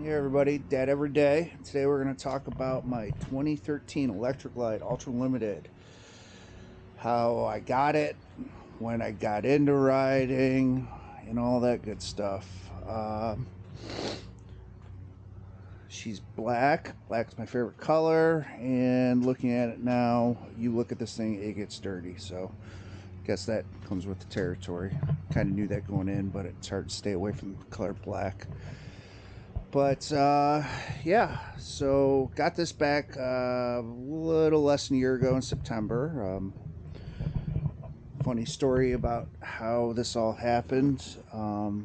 Hey everybody, Dad Every Day. Today we're going to talk about my 2013 Electric Light Ultra Limited. How I got it, when I got into riding, and all that good stuff. She's black. Black's my favorite color, and looking at it now, you look at this thing, it gets dirty. So I guess that comes with the territory. Kind of knew that going in, but it's hard to stay away from the color black. But yeah, so got this back a little less than a year ago in September. Funny story about how this all happened. 8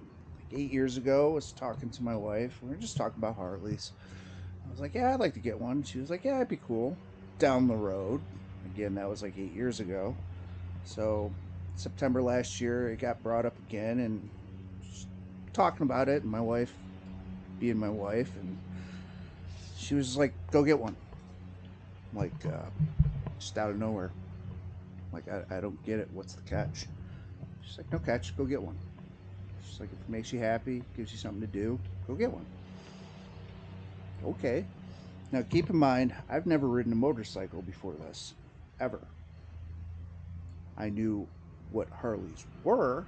years ago, I was talking to my wife. We were just talking about Harleys. I was like, yeah, I'd like to get one. She was like, yeah, it'd be cool. Down the road. Again, that was like 8 years ago. So September last year, it got brought up again, and just talking about it, and my wife being my wife, and she was like, go get one. Like, just out of nowhere. Like, I don't get it. What's the catch? She's like, no catch. Go get one. She's like, if it makes you happy, gives you something to do, go get one. Okay. Now, keep in mind, I've never ridden a motorcycle before this. Ever. I knew what Harleys were.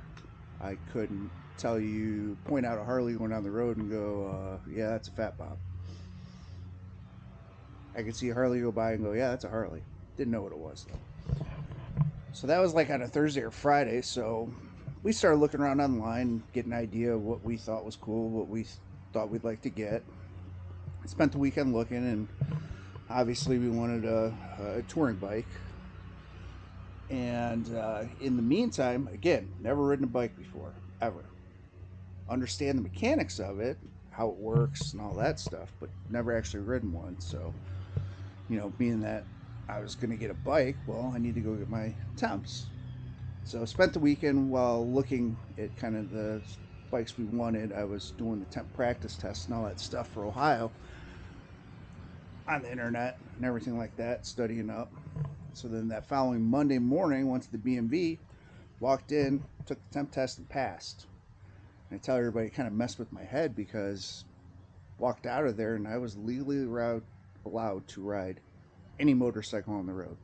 I couldn't tell you, point out a Harley going down the road and go, yeah, that's a Fat Bob. I could see a Harley go by and go, yeah, that's a Harley. Didn't know what it was, though. So that was like on a Thursday or Friday. So we started looking around online, getting an idea of what we thought was cool, what we thought we'd like to get. Spent the weekend looking, and obviously we wanted a touring bike. And in the meantime, again, never ridden a bike before, ever. Understand the mechanics of it, how it works and all that stuff, but never actually ridden one. So, being that I was going to get a bike, well, I need to go get my temps. So I spent the weekend while looking at kind of the bikes we wanted. I was doing the temp practice tests and all that stuff for Ohio on the internet and everything like that, studying up. So then that following Monday morning, went to the BMV, walked in, took the temp test, and passed. And I tell everybody, it kind of messed with my head because walked out of there and I was legally allowed to ride any motorcycle on the road.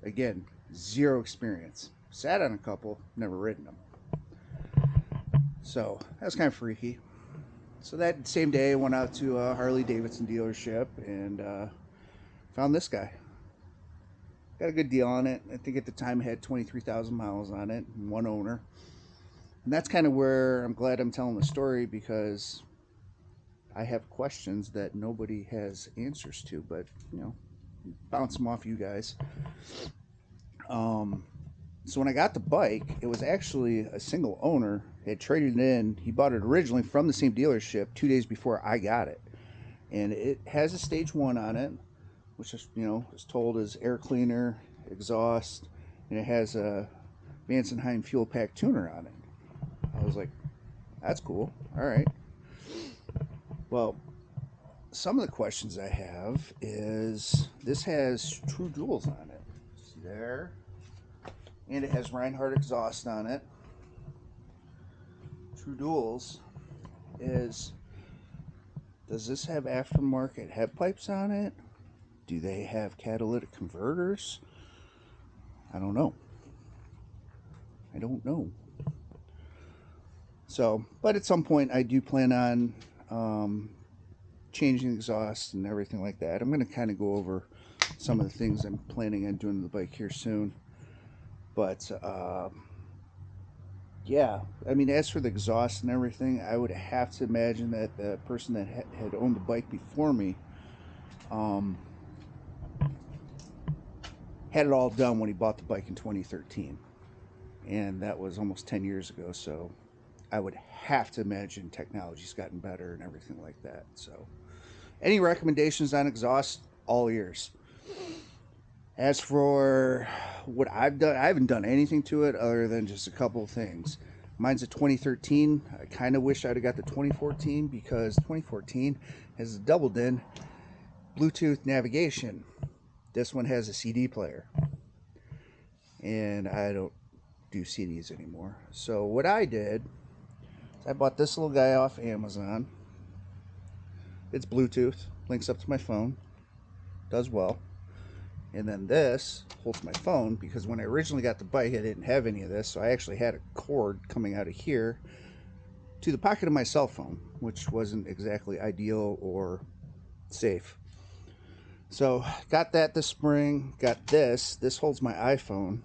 Again, zero experience. Sat on a couple, never ridden them. So that was kind of freaky. So that same day, I went out to a Harley Davidson dealership and found this guy. Got a good deal on it. I think at the time it had 23,000 miles on it, and one owner. And that's kind of where I'm glad I'm telling the story, because I have questions that nobody has answers to, but bounce them off you guys. So when I got the bike, it was actually a single owner. He had traded it in. He bought it originally from the same dealership 2 days before I got it, and it has a stage 1 on it, which is told as air cleaner, exhaust, and it has a Vance & Hine fuel pack tuner on it. I was like, that's cool. All right. Well, some of the questions I have is, this has True Duals on it. See there? And it has Reinhardt exhaust on it. True Duals is, does this have aftermarket head pipes on it? Do they have catalytic converters? I don't know. So, but at some point I do plan on changing the exhaust and everything like that. I'm going to kind of go over some of the things I'm planning on doing to the bike here soon. But yeah, I mean, as for the exhaust and everything, I would have to imagine that the person that had owned the bike before me had it all done when he bought the bike in 2013. And that was almost 10 years ago, so I would have to imagine technology's gotten better and everything like that. So any recommendations on exhaust, all ears. As for what I've done, I haven't done anything to it other than just a couple of things. Mine's a 2013. I kind of wish I'd have got the 2014, because 2014 has a double-din Bluetooth navigation. This one has a CD player, and I don't do CDs anymore. So what I did, I bought this little guy off Amazon. It's Bluetooth, links up to my phone, does well. And then this holds my phone, because when I originally got the bike, I didn't have any of this, so I actually had a cord coming out of here to the pocket of my cell phone, which wasn't exactly ideal or safe. So got that this spring. Got this. This holds my iPhone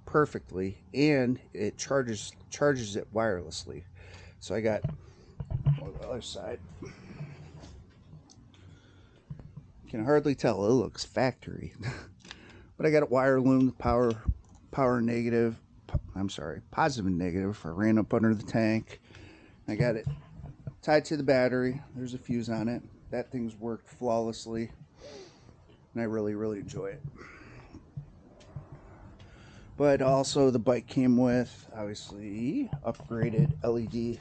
perfectly, and it charges it wirelessly. So I got on the other side. You can hardly tell. It looks factory. But I got it wire loomed, power negative. I'm sorry, positive and negative. I ran up under the tank. I got it tied to the battery. There's a fuse on it. That thing's worked flawlessly, and I really, really enjoy it. But also the bike came with, obviously, upgraded LED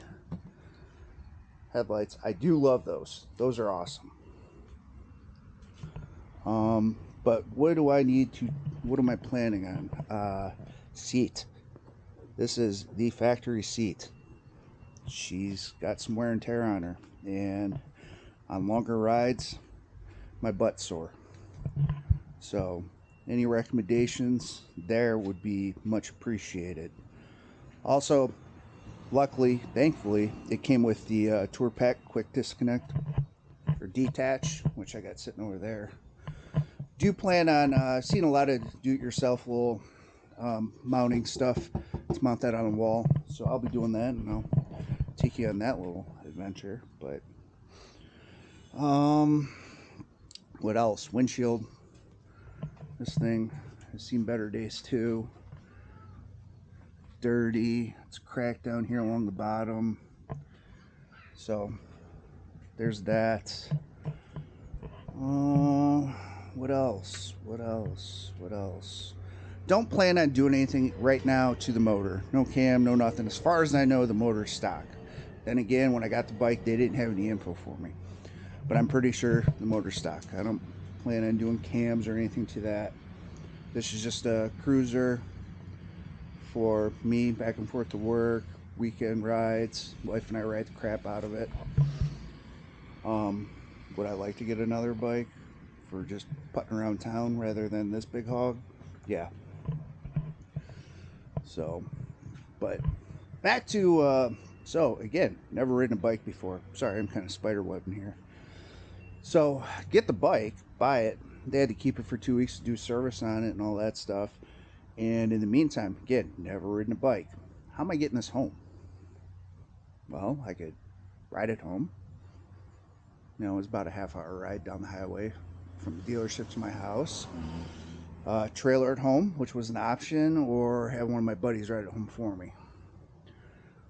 headlights. I do love those. Those are awesome. But what do I need to, what am I planning on? Seat. This is the factory seat. She's got some wear and tear on her, and on longer rides, my butt's sore. So any recommendations there would be much appreciated. Also, luckily, thankfully, it came with the Tour Pack quick disconnect or detach, which I got sitting over there. Do plan on seeing a lot of do-it-yourself little mounting stuff. It's mounted on a wall, so I'll be doing that, and I'll take you on that little adventure. But what else? Windshield. This thing has seen better days too. Dirty. It's cracked down here along the bottom. So there's that. What else? What else? What else? Don't plan on doing anything right now to the motor. No cam, no nothing. As far as I know, the motor's stock. Then again, when I got the bike, they didn't have any info for me. But I'm pretty sure the motor's stock. I don't plan on doing cams or anything to that. This is just a cruiser for me back and forth to work, weekend rides. Wife and I ride the crap out of it. Would I like to get another bike for just putting around town rather than this big hog? Yeah. So, but back to, so again, never ridden a bike before. Sorry, I'm kind of spider webbing here. So, get the bike, buy it. They had to keep it for 2 weeks to do service on it and all that stuff. And in the meantime, again, never ridden a bike. How am I getting this home? Well, I could ride it home. You know, it was about a half-hour ride down the highway from the dealership to my house. Trailer at home, which was an option, or have one of my buddies ride it home for me.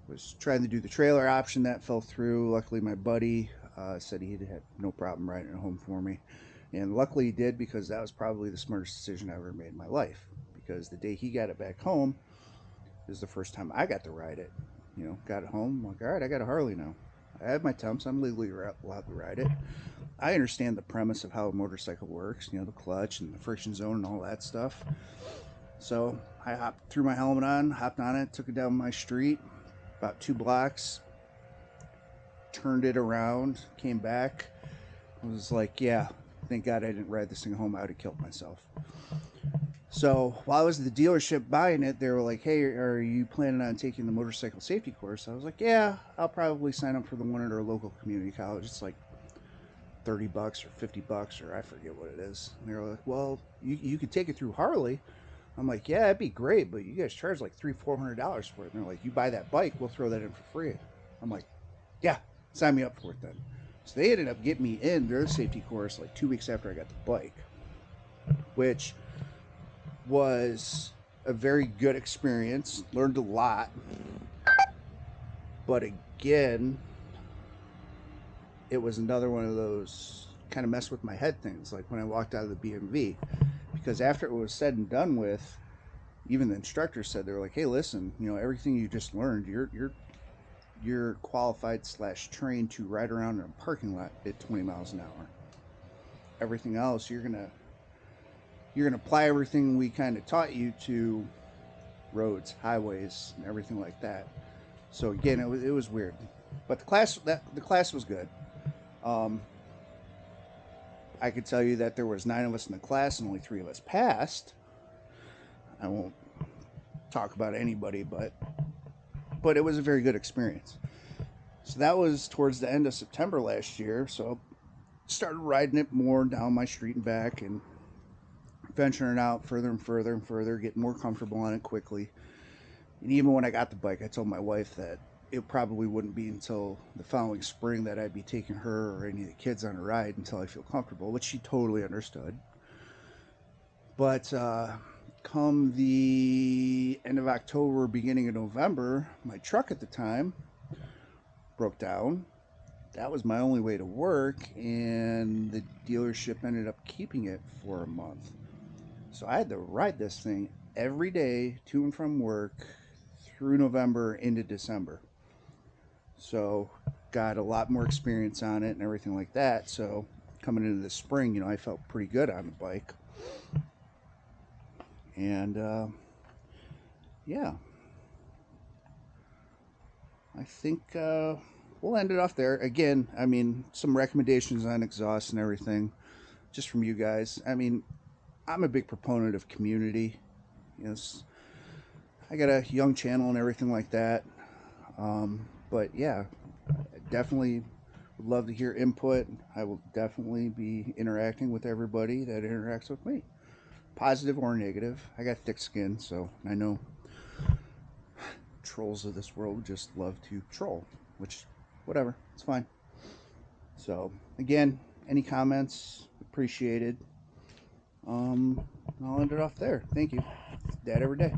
Was trying to do the trailer option, that fell through. Luckily, my buddy said he had no problem riding it home for me. And luckily he did, because that was probably the smartest decision I ever made in my life. Because the day he got it back home is the first time I got to ride it. You know, got it home, I'm like, all right, I got a Harley now. I have my temps, I'm legally allowed to ride it. I understand the premise of how a motorcycle works, you know, the clutch and the friction zone and all that stuff. So I threw my helmet on, hopped on it, took it down my street, about 2 blocks, turned it around, came back. I was like, yeah, thank God I didn't ride this thing home. I would have killed myself. So while I was at the dealership buying it, they were like, hey, are you planning on taking the motorcycle safety course? I was like, yeah, I'll probably sign up for the one at our local community college. It's like $30 or $50, or I forget what it is. And they were like, well, you could take it through Harley. I'm like, yeah, that'd be great, but you guys charge like $300-400 for it. And they're like, you buy that bike, we'll throw that in for free. I'm like, yeah, sign me up for it then. So they ended up getting me in their safety course like 2 weeks after I got the bike, which was a very good experience. Learned a lot. But again, it was another one of those kind of mess with my head things, like when I walked out of the BMV. Because after it was said and done with, even the instructor said, they were like, hey, listen, you know, everything you just learned, you're qualified / trained to ride around in a parking lot at 20 miles an hour. Everything else, you're gonna apply everything we kind of taught you to roads, highways, and everything like that. So again, it was weird, but the class was good. I could tell you that there was 9 of us in the class and only 3 of us passed. I won't talk about anybody, but it was a very good experience. So that was towards the end of September last year. So started riding it more down my street and back, and venturing out further and further and further, getting more comfortable on it quickly. And even when I got the bike, I told my wife that it probably wouldn't be until the following spring that I'd be taking her or any of the kids on a ride until I feel comfortable, which she totally understood. But come the end of October, beginning of November, my truck at the time broke down. That was my only way to work, and the dealership ended up keeping it for a month. So I had to ride this thing every day to and from work through November into December. So got a lot more experience on it and everything like that. So coming into the spring, you know, I felt pretty good on the bike. And yeah, I think we'll end it off there. Again, I mean, some recommendations on exhaust and everything just from you guys. I mean, I'm a big proponent of community. You know, I got a young channel and everything like that. But yeah, definitely would love to hear input. I will definitely be interacting with everybody that interacts with me, positive or negative. I got thick skin, so I know trolls of this world just love to troll, which, whatever, it's fine. So again, any comments appreciated. I'll end it off there. Thank you. Dad every day.